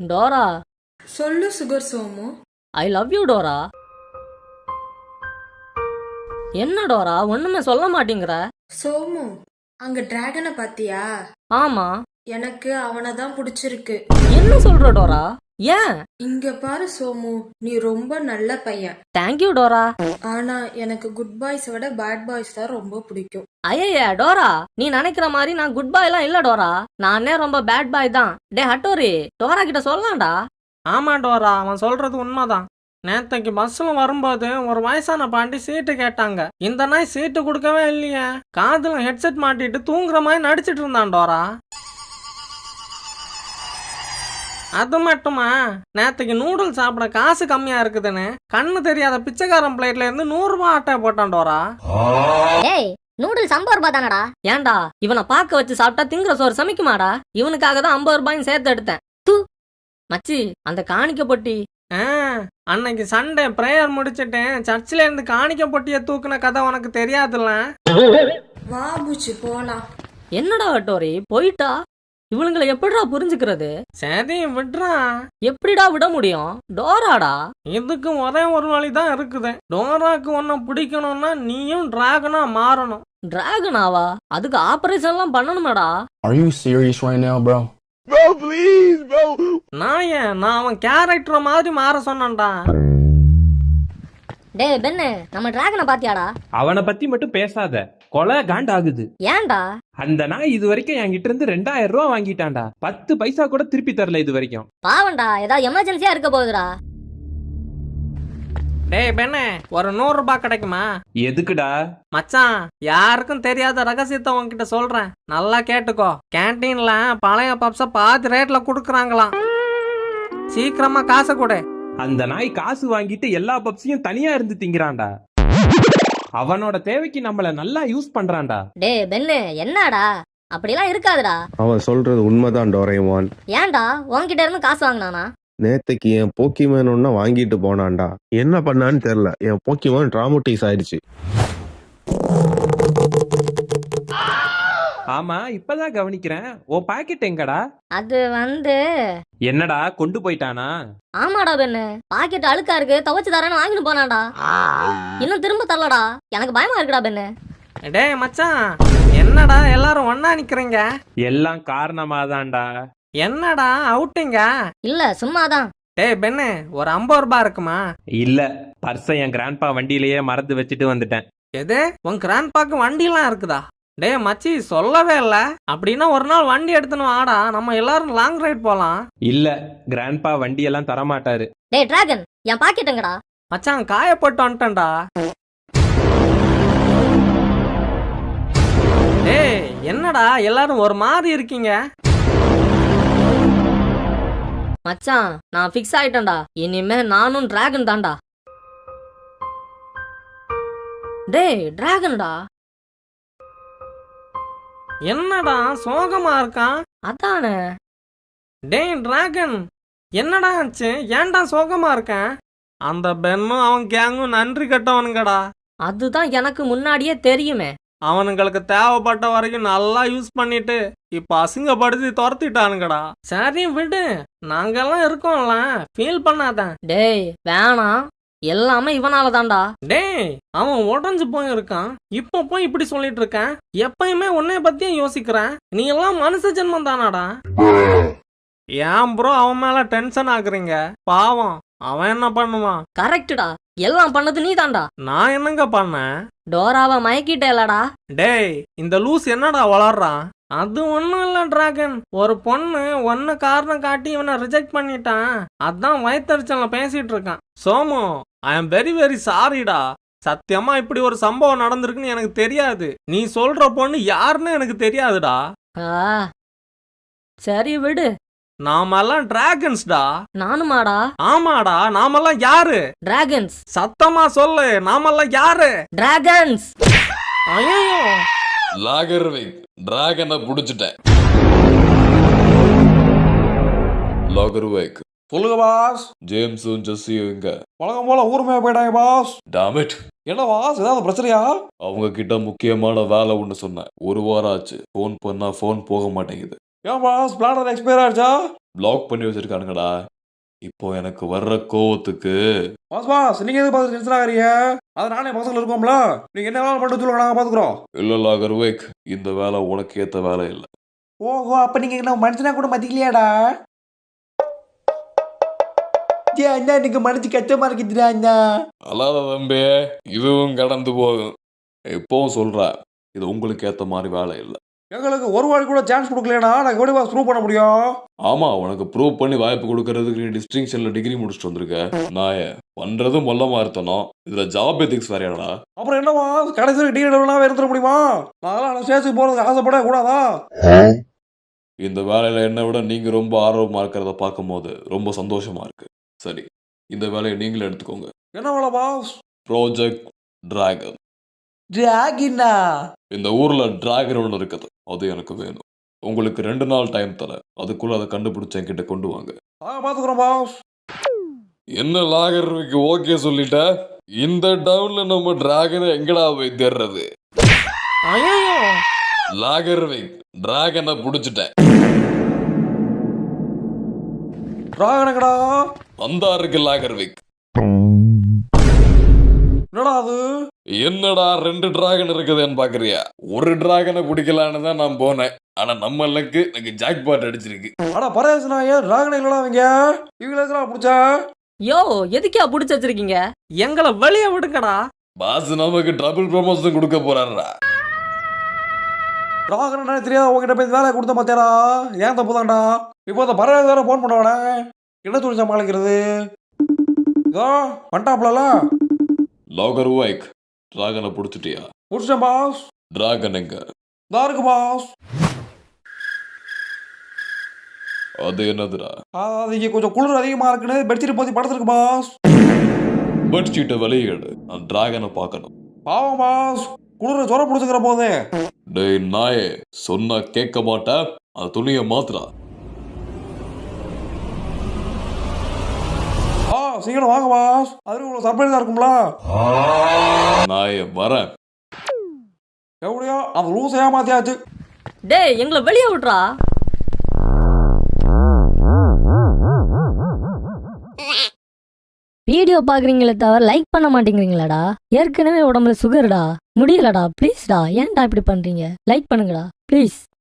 Dora, சொல்லு sugar Somu. I love you Dora. என்ன Dora ஒண்ணுமே சொல்ல மாட்டேங்கிற? சோமு, அங்க டிராகனை பாத்தியா? ஆமா. எனக்கு அவனை தான் பிடிச்சிருக்கு. என்ன சொல்ற டோரா? ஏன்? இங்க பாரு சோமு, நீ ரொம்ப நல்ல பையன். Thank you Dora. ஆனா எனக்கு குட் பாய்ஸ் விட பேட் பாய்ஸ் தான் ரொம்ப பிடிக்கும். ஐயா டோரா, நீ நினைக்கிற மாதிரி நான் குட் பாய் எல்லாம் இல்ல டோரா. நானே ரொம்ப பேட் பாய் தான். டே ஹட்டோரி, டோரா கிட்ட சொல்லலாம்டா. ஆமா டோரா, அவன் சொல்றது உண்மைதான். நேத்தைக்கு பஸ்ல வரும்போது ஒரு வயசான பாண்டி சீட்டு கேட்டாங்க. இந்த நாய் சீட்டு கொடுக்கவே இல்லையே. காதுல ஹெட்செட் மாட்டிட்டு தூங்குற மாதிரி நடிச்சிட்டு இருந்தான் டோரா. அது மட்டுமா, நேத்தைக்கு நூடுல்ஸ் சாப்பிட காசு கம்மியா இருக்குதுன்னு கண்ணு தெரியாத பிச்சைக்காரன் பிளேட்ல இருந்து 100 ரூபாய் ஆட்டை போட்டான் டோரா. ஏய், நூடுல்ஸ் 50 ரூபாய் தானடா? ஏன்டா இவனை பார்க்க வச்சு சாப்பிட்டா திங்குற சோறு சமைக்குமாடா? இவனுக்காக தான் 50 ரூபாயும் சேர்த்து எடுத்தேன். தூ மச்சி, அந்த காணிக்க பொட்டி. அன்னைக்கு சண்டே பிரேயர் முடிச்சிட்டு சர்ச்சில இருந்து காணிக்க பொட்டிய தூக்குன கதை உனக்கு தெரியாதுல்ல? வா பூச்சி போலாம். என்னடா ஹட்டோரி போயிட்டா? இவனுங்களை எப்படிடா புரிஞ்சுக்கிறது? சரி விட்றா. எப்படிடா விட முடியும்? டோராடா. இதுக்கு ஒரே ஒரு வழிதான் இருக்குது. டோராக்கு ஒன்ன பிடிக்கணும்னா நீயும் டிராகனா மாறணும். டிராகனாவா? அதுக்கு ஆபரேஷன்லாம் பண்ணணுமாடா? Are you serious right now, bro? Bro, please, bro. நான் அவன் கேரக்டர் மாதிரி மாற சொன்னேன்டா. டேய் பென்னு, நம்ம டிராகனை பாத்தியாடா? அவனை பத்தி மட்டும் பேசாத, கொலை காண்டாகுது. ஏன்டா? அந்த நாய் இது வரைக்கும் என்கிட்ட இருந்து 2000 ரூபாய் வாங்கிட்டான்டா. 10 பைசா கூட திருப்பி தரல இது வரைக்கும். பாவண்டா, ஏதாவது எமர்ஜென்சியா இருக்க போகுதுடா. டேய் பெண்ணே, ஒரு 100 ரூபாய் கிடைக்குமா? எதுக்குடா? மச்சான், யாருக்கும் தெரியாத ரகசியத்தை உன்கிட்ட சொல்றேன், நல்லா கேட்டுக்கோ. கேன்டீன்ல பழைய பப்ஸ பாதி ரேட்ல குடுக்கறாங்களாம். சீக்கிரமா காசை கொடு. அந்த நாய் காசு வாங்கிட்டு எல்லா பப்ஸையும் தனியா இருந்து திங்கிறான்டா. அவனோட தேவைக்கு நம்மள நல்லா யூஸ் பண்றான்டா. டேய் பென்னு, என்னடா? அப்படிலாம் இருக்காதுடா. அவன் சொல்றது உண்மைதான் டோரேமான். ஏன்டா உன்கிட்ட இருந்து காசு வாங்கினானா? நேத்தைக்கு என் போக்கிமேன் ஒன்னா வாங்கிட்டு போனான்டா. என்ன பண்ணான்னு தெரியல, என் போக்கிமேன் டிராமட்டிஸ் ஆயிடுச்சு. ஆமா, இப்பதான் கவனிக்கிறேன். ஓ பாக்கெட் எங்கடா? அது என்னடா கொண்டு போயிட்டானா? ஆமாடா பென்னு, பாக்கெட் அழுக்கா இருக்கு, துவைச்சு தரேன்னு வாங்கிட்டு போனான்டா. இன்னும் திரும்ப தரலடா. எனக்கு பயமா இருக்குடா பென்னு. டேய் மச்சான், என்னடா எல்லாரும் ஒண்ணா நிக்கிறீங்க? எல்லாம் காரணமாதான்டா. என்னடா அவுட்டிங்க? இல்ல, சும்மாதான். டேய் பெண்ணு, ஒரு 50 ரூபாய் இருக்குமா? இல்ல, பர்ஸை என் கிராண்ட்பா வண்டியிலேயே மறந்து வச்சுட்டு வந்துட்டேன். எது, உன் கிராண்ட்பாக்கு வண்டிலாம் இருக்குதா? டேய் மச்சி, சொல்லவே இல்ல. அப்படின்னா ஒரு நாள் வண்டி எடுத்துன்னு வாடா, நம்ம எல்லாரும் லாங் ரைட் போலாம். இல்ல, கிராண்ட்பா வண்டியெல்லாம் தரமாட்டாரு. டேய் டிராகன், என் பாக்கெட் எங்கடா? மச்சான், காயப்பட்டு வந்துட்டேன்டா. டேய் என்னடா எல்லாரும் ஒரு மாதிரி இருக்கீங்க? மச்சான், நான் ஃபிக்ஸ் ஆயிட்டேன்டா. இனிமே நானும் டிராகன் தான்டா. டேய் டிராகன்டா. என்னடா சோகமா இருக்கான்? அதானே. டேய் டிராகன், என்னடா ஆச்சு? ஏன்டா சோகமா இருக்கேன்? அந்த பெண்ணும் அவன் கேங்கும் நன்றி கட்டவனுங்கடா. அதுதான் எனக்கு முன்னாடியே தெரியுமே. அவனுங்களுக்கு தேவைப்பட்ட வரைக்கும் நல்லா யூஸ் பண்ணிட்டு இப்ப அசிங்கப்படுத்தி துரத்திட்டானுங்கடா. சரி விடு, நாங்கெல்லாம் இருக்கோம்ல, ஃபீல் பண்ணாத. டேய் வேணாம், எல்லாமே இவனால தான்டா. டேய், அவன் உடஞ்சு போயிருக்கான், இப்ப போய் இப்படி சொல்லிட்டு இருக்கான். எப்பயுமே உன்னைய பத்தியும் யோசிக்கிறேன். நீ எல்லாம் மனுஷ ஜென்மம் தானாடா. ஏன் ப்ரோ அவன் மேல டென்ஷன் ஆகுறீங்க? பாவம், அவன் என்ன பண்ணுவான்? கரெக்டுடா, எல்லாம் பண்ணது நீ தான்டா. நான் என்னங்க பண்ணேன்? டோராவை மயக்கிட்டேலடா. டேய், இந்த லூஸ் என்னடா வளர்றான்? அது ஒண்ணும் இல்ல டிராகன், ஒரு பொண்ணு ஒன்னு காரணம் காட்டி இவனை ரிஜெக்ட் பண்ணிட்டான். அதான் வயிற்றுச்சல பேசிட்டு இருக்கான். Somu, I am very very சாரிடா. சத்தியமா இப்படி ஒரு சம்பவம் நடந்திருக்குன்னு எனக்கு தெரியாது. நீ சொல்ற பொண்ணு யாருன்னு எனக்கு தெரியாதுடா. சரி விடு. நாமெல்லாம் டிராகன்ஸ்டா. நானுமாடா? ஆமாடா, நாமெல்லாம் யாரு? டிராகன்ஸ். சத்தமா சொல்லு, நாமெல்லாம் யாரு? டிராகன்ஸ். ஐயோ, லாகர்விக் டிராகனை புடிச்சிட்டேன். லாகர்விக், சொல்லுங்க பாஸ். ஜேம்ஸும் ஜெஸ்ஸியும் எங்க? வழக்கம் போல ஊருமே போயிட்டாங்க பாஸ். டாமிட், என்ன பாஸ், ஏதாவது பிரச்சனையா? அவங்க கிட்ட முக்கியமான வேலை ஒண்ணு சொன்னேன். 1 வாரம் ஆச்சு, போன் பண்ணா போன் போக மாட்டேங்குது. ஏன் பாஸ் பிளானர் எக்ஸ்பயர் ஆயிடுச்சா? பிளாக் பண்ணி வச்சிருக்கானுங்கடா. இப்போ எனக்கு வர்ற கோவத்துக்கு பாஸ் நீங்க எதுக்கு பார்த்து டென்ஷன் ஆகிறீங்க? அது நானே பசங்க இருக்கோம்ல, நீங்க என்ன வேலை பண்ணிட்டு சொல்லுங்க, நாங்க பாத்துக்கிறோம். இல்ல லாகர்வேக், இந்த வேலை உனக்கு ஏத்த வேலை இல்ல. ஓஹோ, அப்ப நீங்க என்ன மனுஷனா கூட மதிக்கலையாடா? அண்ணா எனக்கு மனசு கஷ்டமா இருக்குதுடா அண்ணா. அல்லாத தம்பி, இதுவும் கடந்து போகும். இப்பவும் சொல்றேன், இது உங்களுக்கு ஏத்த மாதிரி வேலை இல்ல. எங்களுக்கு ஒரு வாட்டி கூட சான்ஸ் கொடுக்கலடா, நாங்க எப்படி பாஸ் ப்ரூவ் பண்ண முடியும்? ஆமா, உனக்கு ப்ரூவ் பண்ணி வாய்ப்பு கொடுக்கறதுக்கு நீ டிஸ்டிங்ஷன்ல டிகிரி முடிச்சுட்டு வந்திருக்க. நான் பண்றதும் மொல்லமா இருத்தனும், இதுல ஜாப் எத்திக்ஸ் வேறையாடா. அப்புறம் என்னவா கடைசி டிகிரி டெவலப்லாம் இருந்துட முடியுமா? நாங்களாம் ஸ்டேஜுக்கு போறதுக்கு ஆசைப்பட கூடாதா? இந்த வேலையில என்னை விட நீங்க ரொம்ப ஆர்வமா இருக்கிறத பார்க்கும்போது ரொம்ப சந்தோஷமா இருக்கு. சரி, இந்த வேலையை நீங்களே எடுத்துக்கோங்க. என்ன வேலை பாஸ்? Project dragon. டிராகினா? இந்த ஊர்ல டிராகன் ஒன்று இருக்குது, அது எனக்கு வேணும். உங்களுக்கு 2 நாள் டைம் தரேன், அதுக்குள்ள அதை கண்டுபிடிச்சு என்கிட்ட கொண்டு வாங்க. பாத்துக்கிறோம் பாஸ். என்ன லாகர்விக்கு ஓகே சொல்லிட்ட? இந்த டவுன்ல நம்ம டிராகனை எங்கடா போய் தேடுறது? ஐயோ, லாகர்விக், டிராகனை புடிச்சிட்டேன். டிராகனங்கடா? வந்தா இருக்கு லாகர்விக். என்னடா அது? என்னடா 2 டிராகன் இருக்குதுன்னு பாக்குறியா? ஒரு டிராகனை பிடிக்கலான்னு தான் நான் போனேன். ஆனா நம்ம லக்கு எனக்கு ஜாக்பாட் அடிச்சிருக்கு. அட பரேசனா, ஏன் டிராகன் இல்லடா அவங்க? இவங்களுக்கு பிடிச்சா? யோ எதுக்கே புடிச்சு வச்சிருக்கீங்க? எங்களை வெளியே விடுங்கடா. பாஸ் நமக்கு டபுள் ப்ரமோஷன் கொடுக்க போறாருடா. டிராகன் தெரியாத உங்ககிட்ட போய் வேலை கொடுத்த மாத்தியாரா? ஏன் தப்பு தான்டா. இப்போ அந்த பரேஸ் வேற போன் பண்ணுவானே, என்ன துணி சமாளிக்கிறது? இதோ பண்ணிட்டாப்ல. லாகர்வைக், டிராகனை பிடிச்சிட்டியா? பிடிச்சேன் பாஸ். டிராகன் எங்க? இதா இருக்கு பாஸ். அது என்னதுடா? அது இங்க கொஞ்சம் குளிர் அதிகமா இருக்குன்னு பெட்ஷீட் போத்தி படுத்துருக்கு பாஸ். பெட்ஷீட்டை வெளியிடு, நான் டிராகனை பார்க்கணும். பாவம் பாஸ், குளிர் ஜொரம் பிடிச்சிக்கிற போது. டேய் நாயே, சொன்னா கேட்க மாட்டேன், அந்த துணியை மாத்துறா. சீக்கிரம் வாங்க பாஸ், அது உங்களுக்கு சர்ப்ரைஸா இருக்கும்ல. நாயே வரேன். எப்படியோ அந்த லூஸ் ஏமாத்தியாச்சு. டேய் எங்களை வெளியே விட்றா. வீடியோ பாக்குறீங்களே தவிர லைக் பண்ண மாட்டேங்கிறீங்களாடா? ஏற்கனவே உடம்புல சுகர்டா, முடியலடா. ப்ளீஸ்டா, ஏன்டா இப்படி பண்றீங்க? லைக் பண்ணுங்கடா ப்ளீஸ்.